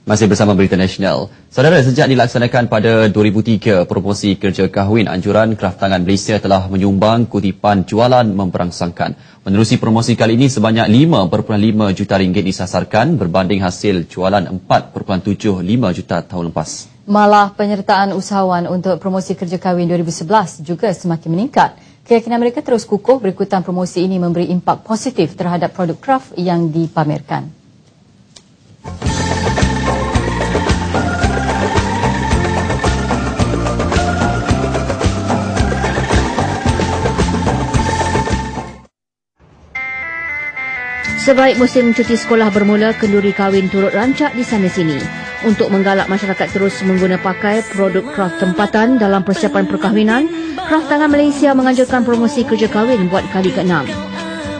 Masih bersama Berita Nasional. Saudara, sejak dilaksanakan pada 2003 promosi kerja kahwin, anjuran kraftangan Malaysia telah menyumbang kutipan jualan memperangsangkan. Menerusi promosi kali ini, sebanyak 5.5 juta ringgit disasarkan berbanding hasil jualan 4.75 juta tahun lepas. Malah penyertaan usahawan untuk promosi kerja kahwin 2011 juga semakin meningkat. Keyakinan mereka terus kukuh berikutan promosi ini memberi impak positif terhadap produk kraft yang dipamerkan. Sebaik musim cuti sekolah bermula, kenduri kahwin turut rancak di sana-sini. Untuk menggalak masyarakat terus mengguna pakai produk kraft tempatan dalam persiapan perkahwinan, Kraftangan Malaysia menganjurkan promosi kerja kahwin buat kali ke-6.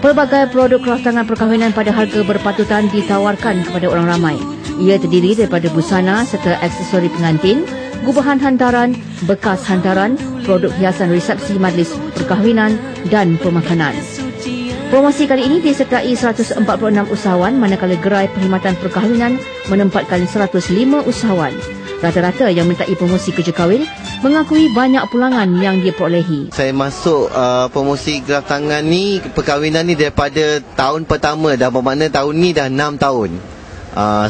Pelbagai produk kraftangan perkahwinan pada harga berpatutan ditawarkan kepada orang ramai. Ia terdiri daripada busana serta aksesori pengantin, gubahan hantaran, bekas hantaran, produk hiasan resepsi majlis perkahwinan dan pemakanan. Promosi kali ini disertai 146 usahawan, manakala gerai perkhidmatan perkahwinan menempatkan 105 usahawan. Rata-rata yang mentai promosi kerja kahwin mengakui banyak pulangan yang dia perolehi. Saya masuk promosi kraftangan ni, perkahwinan ni daripada tahun pertama dah, bermakna tahun ni dah 6 tahun.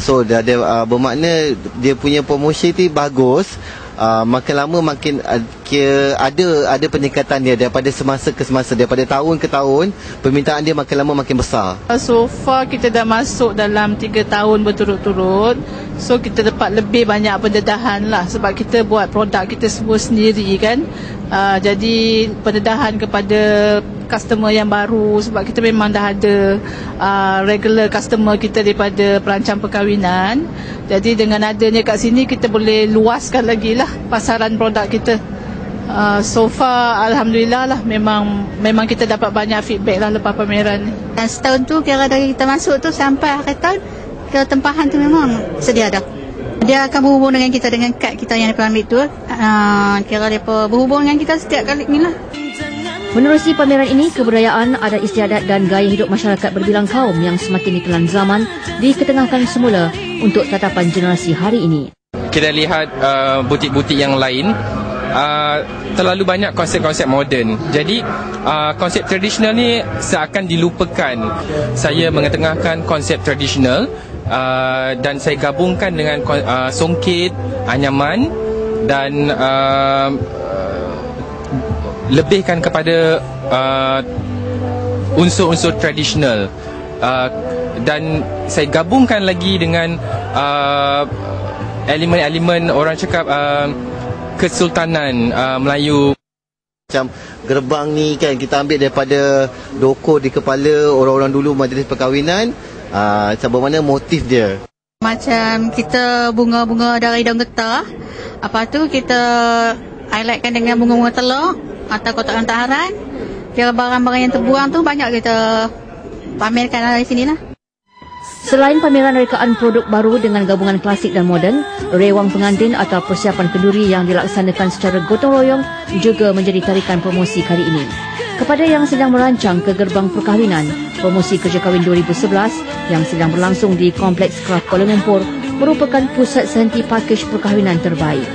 So dah bermakna dia punya promosi tu bagus. Makin lama makin ada peningkatan dia daripada semasa ke semasa, daripada tahun ke tahun permintaan dia makin lama makin besar. So far kita dah masuk dalam 3 tahun berturut-turut. So kita dapat lebih banyak pendedahan lah, sebab kita buat produk kita semua sendiri kan. Jadi pendedahan kepada customer yang baru, sebab kita memang dah ada regular customer kita daripada perancang perkahwinan. Jadi dengan adanya kat sini kita boleh luaskan lagi lah pasaran produk kita. So far alhamdulillah lah, memang kita dapat banyak feedback lah lepas pameran ni. Dan setahun tu kira dari kita masuk tu sampai akhir tahun, kira tempahan tu memang sedia dah. Dia akan berhubung dengan kita, dengan kad kita yang diambil tu. Kira dia berhubung dengan kita setiap kali ni lah. Menerusi pameran ini, kebudayaan, adat istiadat dan gaya hidup masyarakat berbilang kaum yang semakin ditelan zaman diketengahkan semula untuk tatapan generasi hari ini. Kita lihat butik-butik yang lain terlalu banyak konsep-konsep moden. Jadi konsep tradisional ni seakan dilupakan. Saya mengetengahkan konsep tradisional dan saya gabungkan dengan songket, anyaman dan lebihkan kepada unsur-unsur tradisional, dan saya gabungkan lagi dengan elemen-elemen orang cakap kesultanan Melayu. Macam gerbang ni kan kita ambil daripada doko di kepala orang-orang dulu majlis perkahwinan. Macam mana motif dia. Macam kita bunga-bunga dari daun getah. Apa tu kita highlightkan dengan bunga-bunga telur atau kotak hantaran. Kira barang-barang yang terbuang tu banyak kita pamerkan dari sini lah. Selain pameran rekaan produk baru dengan gabungan klasik dan moden, rewang pengantin atau persiapan kenduri yang dilaksanakan secara gotong royong juga menjadi tarikan promosi kali ini. Kepada yang sedang merancang ke gerbang perkahwinan, promosi kerja kahwin 2011 yang sedang berlangsung di Kompleks Kraft Kuala Lumpur merupakan pusat sehenti pakej perkahwinan terbaik.